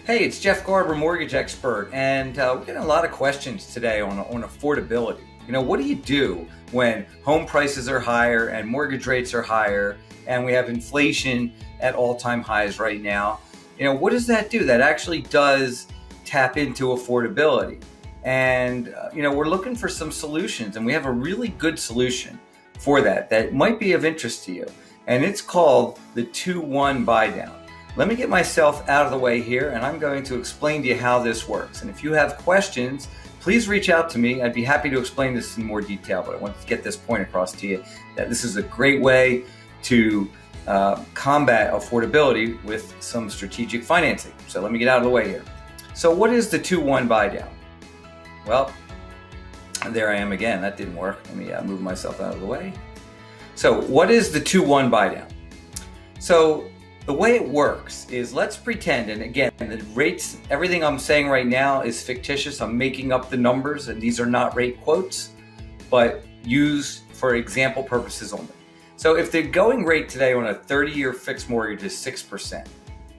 Hey, it's Jeff Garber, mortgage expert, and we're getting a lot of questions today on affordability. What do you do when home prices are higher and mortgage rates are higher and we have inflation at all-time highs right now? What does that do? That actually does tap into affordability. And, we're looking for some solutions, and we have a really good solution for that might be of interest to you. And it's called the 2-1 buy down. Let me get myself out of the way here, and I'm going to explain to you how this works. And if you have questions, please reach out to me. I'd be happy to explain this in more detail, but I want to get this point across to you that this is a great way to combat affordability with some strategic financing. So let me get out of the way here. So what is the 2-1 buy down? Well, there I am again. That didn't work. Let me move myself out of the way. So what is the 2-1 buy down? So the way it works is, let's pretend, and again, the rates, everything I'm saying right now is fictitious. I'm making up the numbers, and these are not rate quotes, but used for example purposes only. So if the going rate today on a 30-year fixed mortgage is 6%,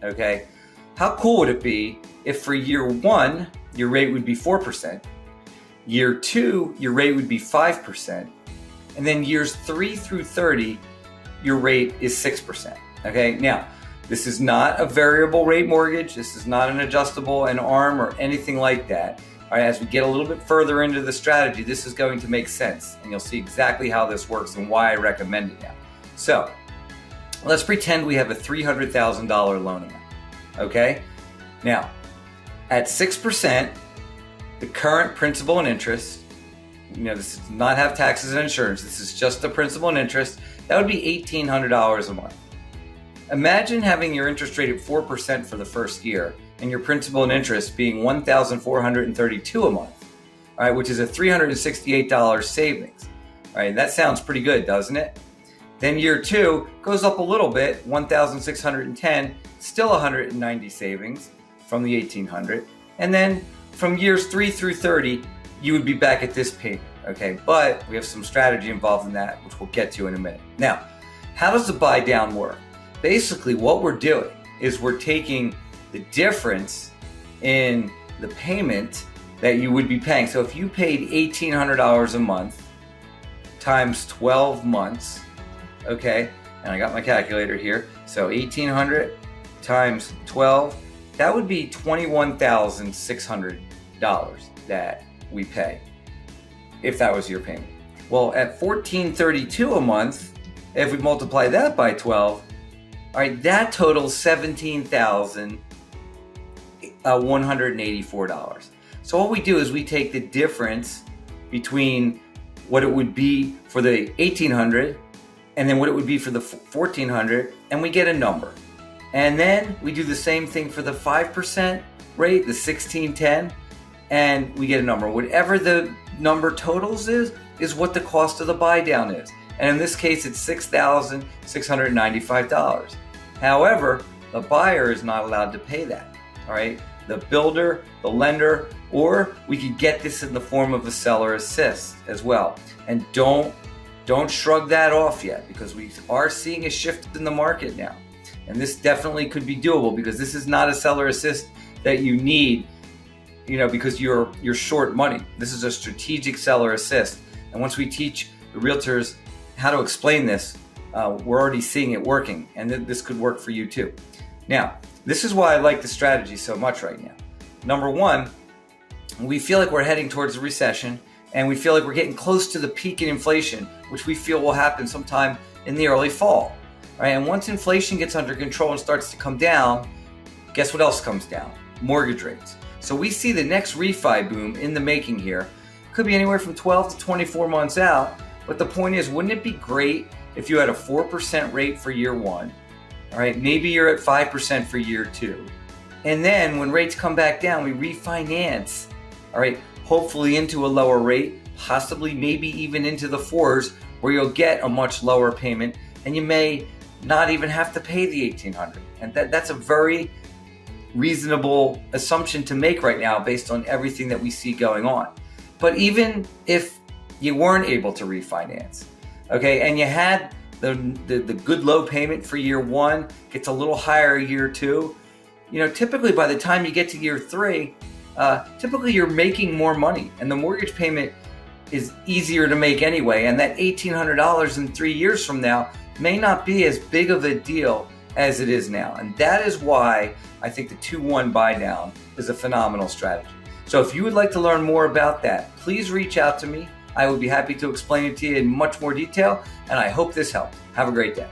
okay, how cool would it be if for year one, your rate would be 4%, year two, your rate would be 5%, and then years 3 through 30, your rate is 6%, okay? Now, this is not a variable rate mortgage. This is not an adjustable, an ARM, or anything like that. All right, as we get a little bit further into the strategy, this is going to make sense, and you'll see exactly how this works and why I recommend it now. So, let's pretend we have a $300,000 loan amount, okay? Now, at 6%, the current principal and interest, this does not have taxes and insurance. This is just the principal and interest. That would be $1,800 a month. Imagine having your interest rate at 4% for the first year and your principal and interest being $1,432 a month, all right, which is a $368 savings. All right, that sounds pretty good, doesn't it? Then year two goes up a little bit, $1,610, still $190 savings from the $1,800. And then from years 3 through 30, you would be back at this payment, okay? But we have some strategy involved in that, which we'll get to in a minute. Now, how does the buy down work? Basically, what we're doing is we're taking the difference in the payment that you would be paying. So if you paid $1,800 a month times 12 months, okay, and I got my calculator here, so 1,800 times 12, that would be $21,600 that we pay if that was your payment. Well, at $1,432 a month, if we multiply that by 12, all right, that totals $17,184. So what we do is we take the difference between what it would be for the $1,800 and then what it would be for the $1,400, and we get a number. And then we do the same thing for the 5% rate, the $1,610, and we get a number. Whatever the number totals is what the cost of the buy down is. And in this case, it's $6,695. However, the buyer is not allowed to pay that, all right? The builder, the lender, or we could get this in the form of a seller assist as well. And don't shrug that off yet, because we are seeing a shift in the market now. And this definitely could be doable, because this is not a seller assist that you need, because you're short money. This is a strategic seller assist. And once we teach the realtors how to explain this, we're already seeing it working, and this could work for you too. Now, this is why I like the strategy so much right now. Number one, we feel like we're heading towards a recession, and we feel like we're getting close to the peak in inflation, which we feel will happen sometime in the early fall. All right, and once inflation gets under control and starts to come down, guess what else comes down? Mortgage rates. So we see the next refi boom in the making here. Could be anywhere from 12 to 24 months out. But the point is, wouldn't it be great if you had a 4% rate for year one? All right, maybe you're at 5% for year two. And then when rates come back down, we refinance, all right, hopefully into a lower rate, possibly maybe even into the 4s, where you'll get a much lower payment, and you may not even have to pay the $1,800. And that's a very reasonable assumption to make right now based on everything that we see going on. But even if you weren't able to refinance, okay, and you had the good low payment for year one, gets a little higher year two, typically by the time you get to year 3, typically you're making more money, and the mortgage payment is easier to make anyway. And that $1,800 in 3 years from now may not be as big of a deal as it is now. And that is why I think the 2-1 buy down is a phenomenal strategy. So if you would like to learn more about that, please reach out to me. I would be happy to explain it to you in much more detail, and I hope this helped. Have a great day.